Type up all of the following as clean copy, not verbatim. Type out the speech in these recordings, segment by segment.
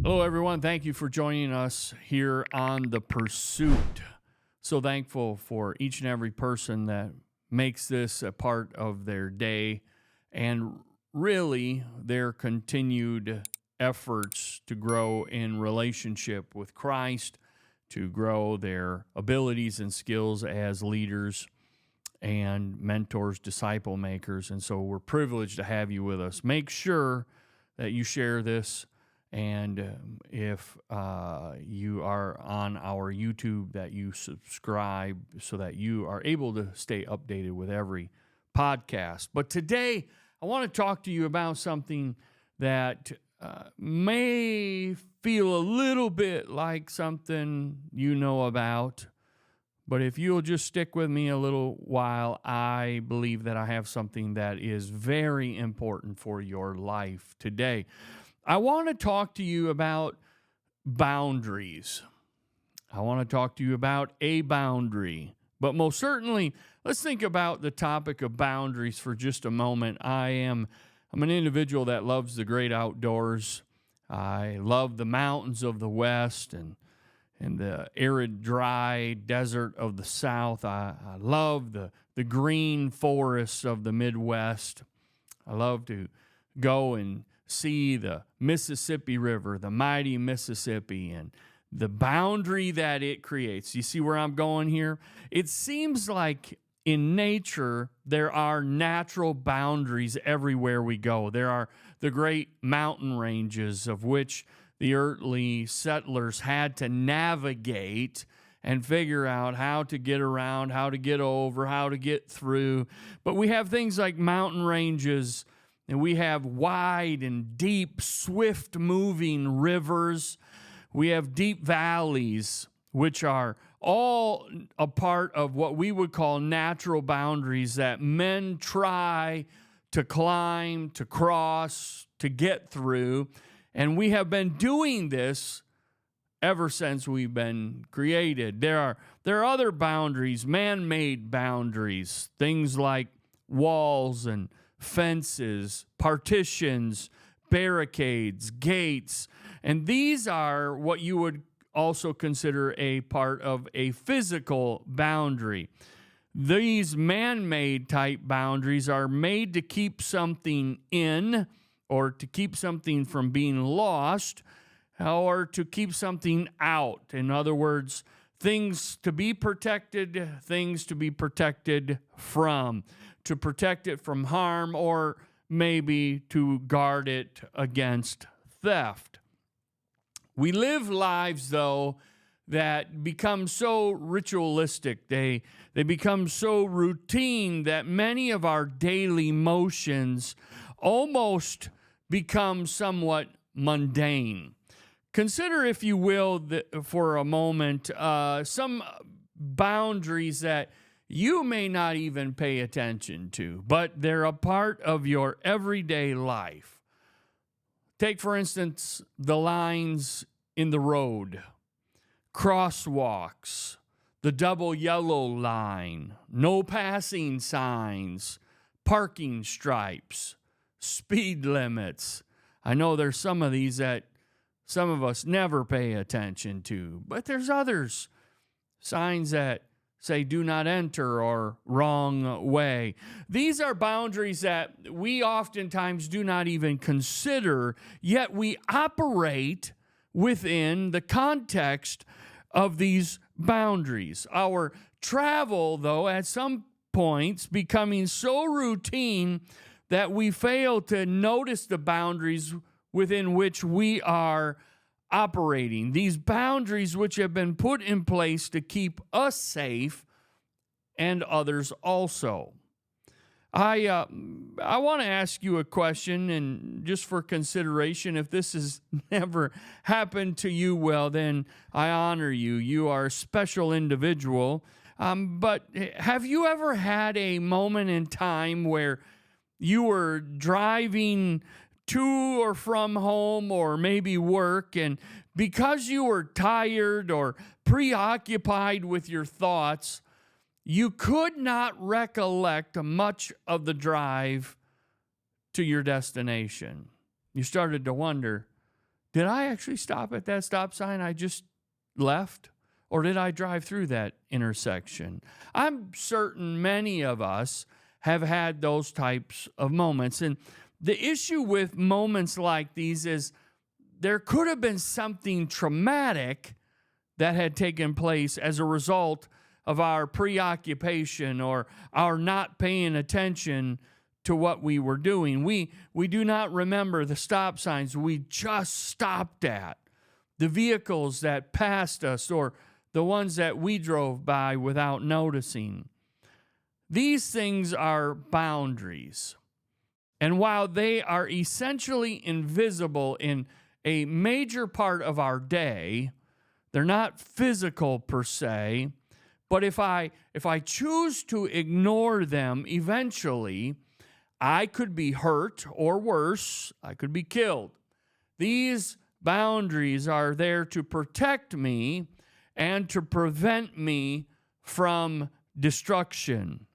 Hello, everyone. Thank you for joining us here on The Pursuit. So thankful for each and every person that makes this a part of their day and really their continued efforts to grow in relationship with Christ, to grow their abilities and skills as leaders and mentors, disciple makers. And so we're privileged to have you with us. Make sure that you share this. And if you are on our YouTube, that you subscribe so that you are able to stay updated with every podcast. But today, I want to talk to you about something that may feel a little bit like something you know about. But if you'll just stick with me a little while, I believe that I have something that is very important for your life today. I want to talk to you about boundaries. I want to talk to you about a boundary. But most certainly, let's think about the topic of boundaries for just a moment. I'm an individual that loves the great outdoors. I love the mountains of the West and the arid, dry desert of the South. I love the green forests of the Midwest. I love to go and see the Mississippi River, the mighty Mississippi, and the boundary that it creates. You see where I'm going here? It seems like in nature, there are natural boundaries everywhere we go. There are the great mountain ranges of which the early settlers had to navigate and figure out how to get around, how to get over, how to get through. But we have things like mountain ranges, and we have wide and deep, swift-moving rivers. We have deep valleys, which are all a part of what we would call natural boundaries that men try to climb, to cross, to get through. And we have been doing this ever since we've been created. There are other boundaries, man-made boundaries, things like walls and fences, partitions, barricades, gates, and these are what you would also consider a part of a physical boundary. These man-made type boundaries are made to keep something in or to keep something from being lost or to keep something out. In other words, things to be protected, things to be protected from, to protect it from harm, or maybe to guard it against theft. We live lives, though, that become so ritualistic. They become so routine that many of our daily motions almost become somewhat mundane. Consider, if you will, for a moment, some boundaries that you may not even pay attention to, but they're a part of your everyday life. Take, for instance, the lines in the road, crosswalks, the double yellow line, no passing signs, parking stripes, speed limits. I know there's some of these that some of us never pay attention to, but there's others. Signs that say do not enter or wrong way. These are boundaries that we oftentimes do not even consider, yet we operate within the context of these boundaries. Our travel, though, at some points becoming so routine that we fail to notice the boundaries within which we are operating. These boundaries which have been put in place to keep us safe and others also. I want to ask you a question, and just for consideration, if this has never happened to you, well, then I honor you. You are a special individual. But have you ever had a moment in time where you were driving to or from home or maybe work, and because you were tired or preoccupied with your thoughts, you could not recollect much of the drive to your destination? You started to wonder, did I actually stop at that stop sign I just left? Or did I drive through that intersection? I'm certain many of us have had those types of moments. And the issue with moments like these is there could have been something traumatic that had taken place as a result of our preoccupation or our not paying attention to what we were doing. We do not remember the stop signs we just stopped at, the vehicles that passed us, or the ones that we drove by without noticing. These things are boundaries. And while they are essentially invisible in a major part of our day, they're not physical per se, but if I choose to ignore them, eventually I could be hurt, or worse, I could be killed. These boundaries are there to protect me and to prevent me from destruction.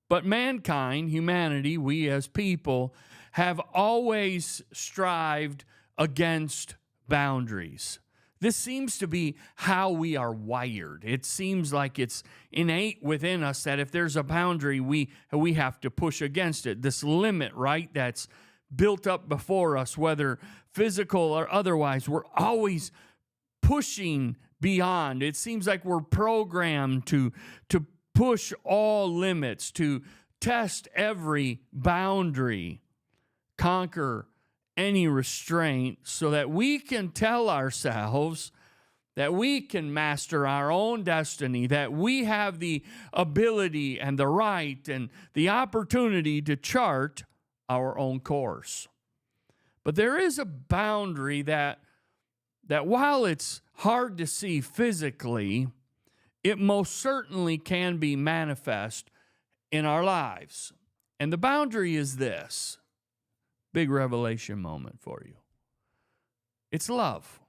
But mankind, humanity, we as people, have always strived against boundaries. This seems to be how we are wired. It seems like it's innate within us that if there's a boundary, we have to push against it. This limit, right, that's built up before us, whether physical or otherwise, we're always pushing beyond. It seems like we're programmed to push all limits, to test every boundary, conquer any restraint, so that we can tell ourselves that we can master our own destiny, that we have the ability and the right and the opportunity to chart our own course. But there is a boundary that while it's hard to see physically, it most certainly can be manifest in our lives. And the boundary is this. Big revelation moment for you. It's love.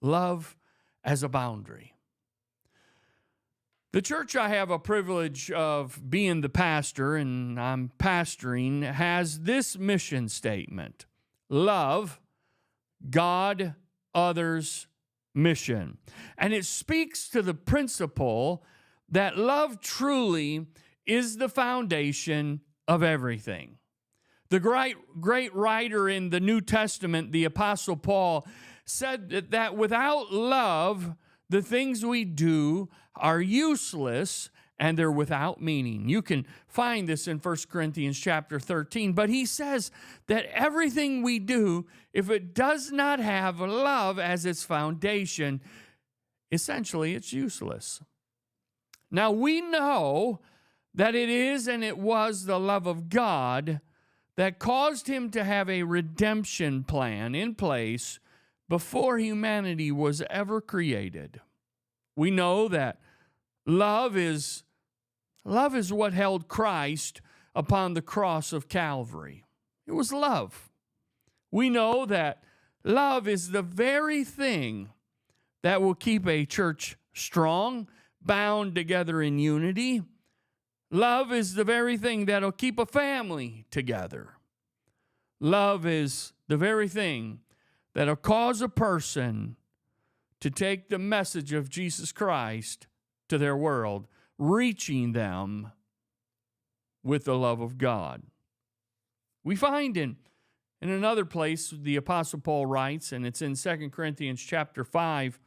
Love as a boundary. The church I have a privilege of being the pastor, and I'm pastoring, has this mission statement: love, God, others, mission. And it speaks to the principle that love truly is the foundation of everything. The great writer in the New Testament, the Apostle Paul, said that without love, the things we do are useless and they're without meaning. You can find this in 1 Corinthians chapter 13, but he says that everything we do, if it does not have love as its foundation, essentially it's useless. Now we know that it is and it was the love of God that caused him to have a redemption plan in place before humanity was ever created. We know that love is what held Christ upon the cross of Calvary. It was love. We know that love is the very thing that will keep a church strong, bound together in unity. Love is the very thing that'll keep a family together. Love is the very thing that'll cause a person to take the message of Jesus Christ to their world, reaching them with the love of God. We find in another place, the Apostle Paul writes, and it's in 2 Corinthians chapter 5,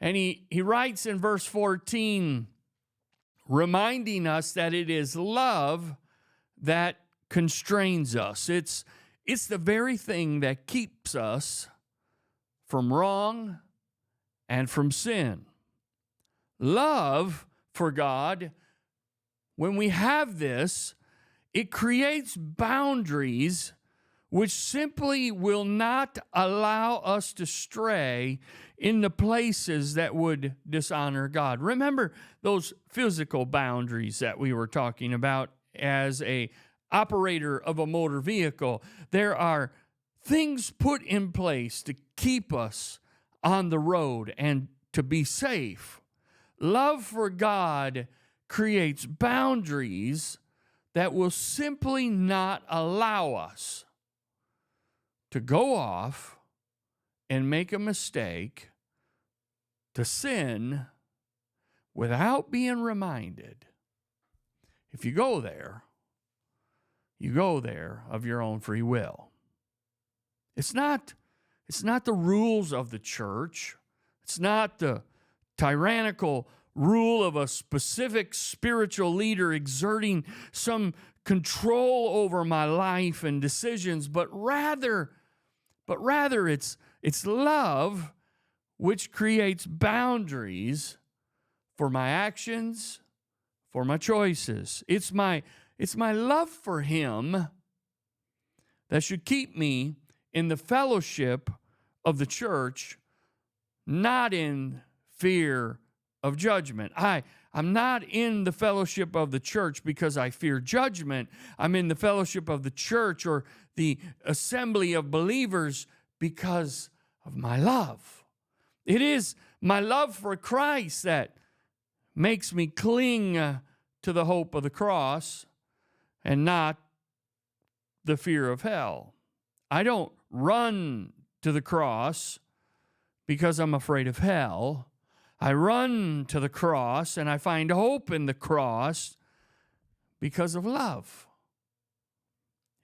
and he writes in verse 14, reminding us that it is love that constrains us. It's the very thing that keeps us from wrong and from sin. Love for God, when we have this, it creates boundaries which simply will not allow us to stray in the places that would dishonor God. Remember those physical boundaries that we were talking about as a operator of a motor vehicle. There are things put in place to keep us on the road and to be safe. Love for God creates boundaries that will simply not allow us to go off and make a mistake, to sin without being reminded. If you go there of your own free will. It's not the rules of the church. It's not the tyrannical rule of a specific spiritual leader exerting some control over my life and decisions, but rather it's love which creates boundaries for my actions, for my choices. It's my love for him that should keep me in the fellowship of the church, not in fear of judgment. I'm not in the fellowship of the church because I fear judgment. I'm in the fellowship of the church or the assembly of believers because of my love. It is my love for Christ that makes me cling to the hope of the cross and not the fear of hell. I don't run to the cross because I'm afraid of hell. I run to the cross and I find hope in the cross because of love.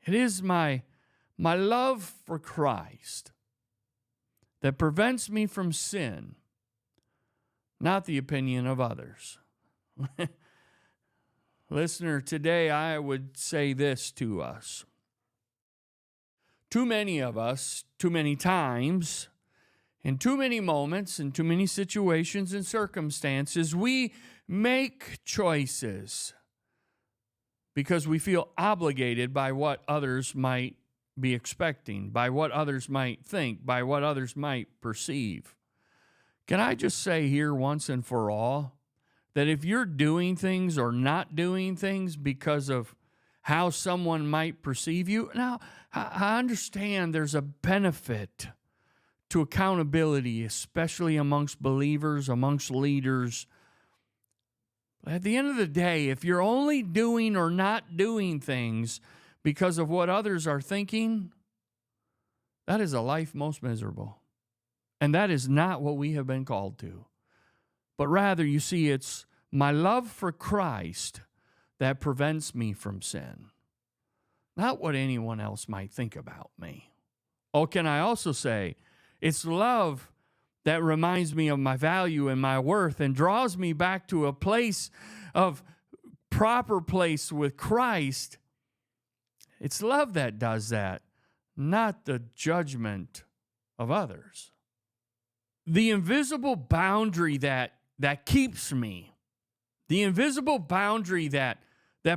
It is my love for Christ that prevents me from sin, not the opinion of others. Listener, today I would say this to us. Too many of us, too many times, in too many moments, in too many situations and circumstances, we make choices because we feel obligated by what others might be expecting, by what others might think, by what others might perceive. Can I just say here once and for all that if you're doing things or not doing things because of how someone might perceive you, now I understand there's a benefit to accountability, especially amongst believers, amongst leaders. But at the end of the day, if you're only doing or not doing things because of what others are thinking, that is a life most miserable. And that is not what we have been called to. But rather, you see, it's my love for Christ that prevents me from sin, not what anyone else might think about me. Oh, can I also say, it's love that reminds me of my value and my worth and draws me back to a place of proper place with Christ. It's love that does that, not the judgment of others. The invisible boundary that keeps me, the invisible boundary that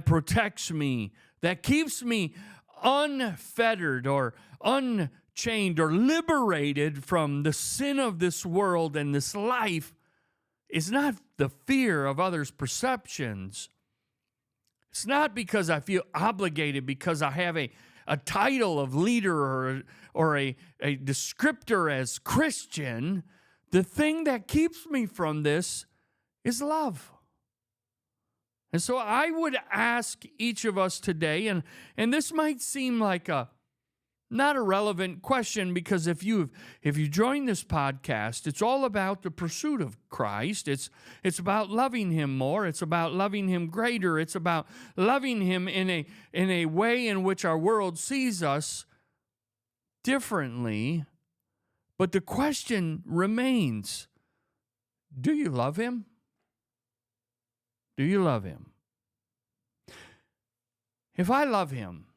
protects me, that keeps me unfettered or unchained or liberated from the sin of this world and this life is not the fear of others' perceptions. It's not because I feel obligated because I have a title of leader or a descriptor as Christian. The thing that keeps me from this is love. And so I would ask each of us today, and this might seem like not a relevant question, because if you join this podcast, it's all about the pursuit of Christ. It's about loving him more. It's about loving him greater. It's about loving him in a way in which our world sees us differently. But the question remains, do you love him? Do you love him? If I love him,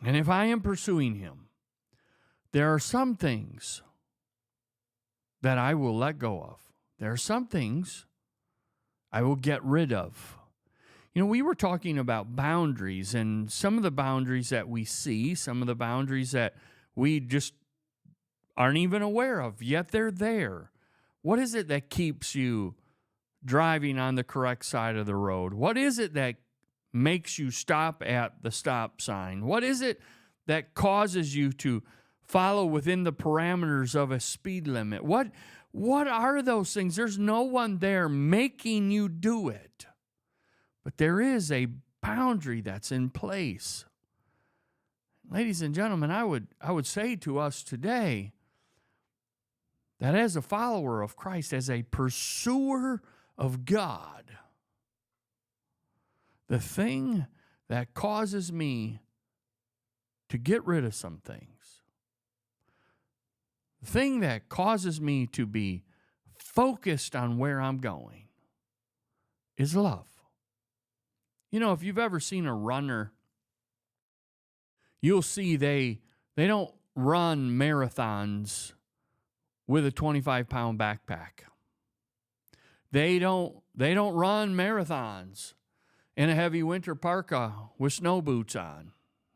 and if I am pursuing him, there are some things that I will let go of. There are some things I will get rid of. You know, we were talking about boundaries, and some of the boundaries that we see, some of the boundaries that we just aren't even aware of, yet they're there. What is it that keeps you driving on the correct side of the road? What is it that makes you stop at the stop sign? What is it that causes you to follow within the parameters of a speed limit? What are those things? There's no one there making you do it. But there is a boundary that's in place. ladies and gentlemen, I would say to us today that as a follower of Christ, as a pursuer of God, the thing that causes me to get rid of some things, the thing that causes me to be focused on where I'm going, is love. You know, if you've ever seen a runner, you'll see they don't run marathons with a 25-pound backpack. They don't run marathons in a heavy winter parka with snow boots on.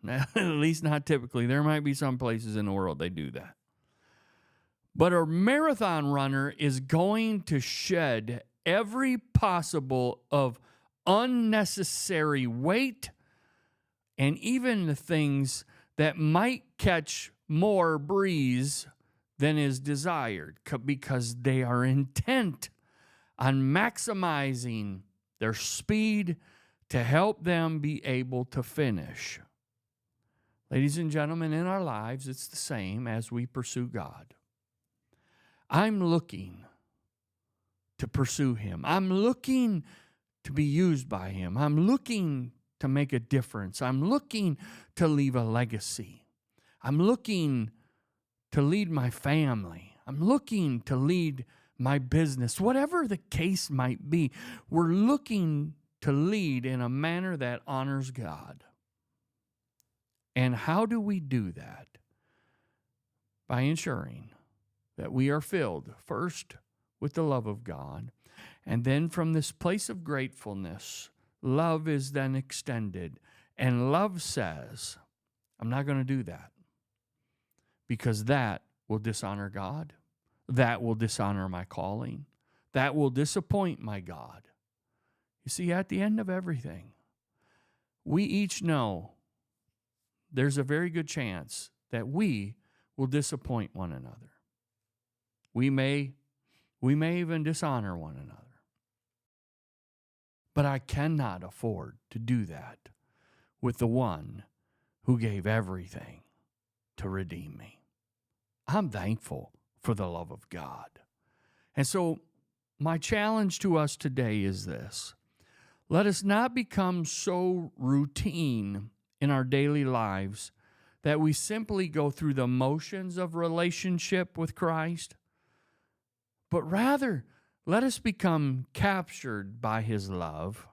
At least not typically. There might be some places in the world they do that. But a marathon runner is going to shed every possible of unnecessary weight and even the things that might catch more breeze than is desired, because they are intent on maximizing their speed to help them be able to finish. Ladies and gentlemen, in our lives, it's the same as we pursue God. I'm looking to pursue Him. I'm looking to be used by Him. I'm looking to make a difference. I'm looking to leave a legacy. I'm looking to lead my family. I'm looking to lead my business. Whatever the case might be, we're looking to lead in a manner that honors God. And how do we do that? By ensuring that we are filled first with the love of God, and then from this place of gratefulness, love is then extended. And love says, I'm not going to do that, because that will dishonor God. That will dishonor my calling. That will disappoint my God. You see, at the end of everything, we each know there's a very good chance that we will disappoint one another. We may even dishonor one another. But I cannot afford to do that with the one who gave everything to redeem me. I'm thankful for the love of God. And so my challenge to us today is this. Let us not become so routine in our daily lives that we simply go through the motions of relationship with Christ, but rather let us become captured by His love,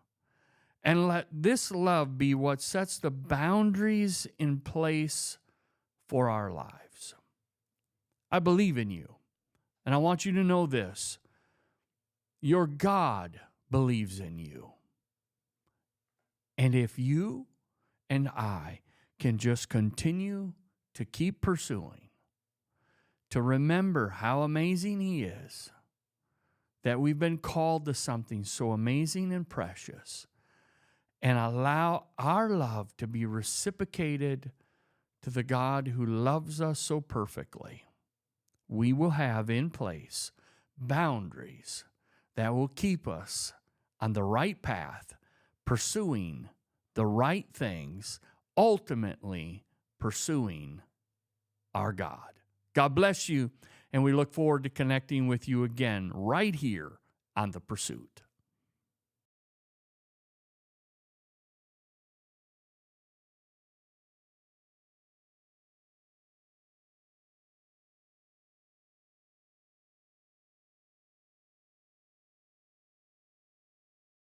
and let this love be what sets the boundaries in place for our lives. I believe in you, and I want you to know this. Your God believes in you. And if you and I can just continue to keep pursuing, to remember how amazing He is, that we've been called to something so amazing and precious, and allow our love to be reciprocated to the God who loves us so perfectly, we will have in place boundaries that will keep us on the right path, pursuing the right things, ultimately pursuing our God. God bless you, and we look forward to connecting with you again right here on The Pursuit.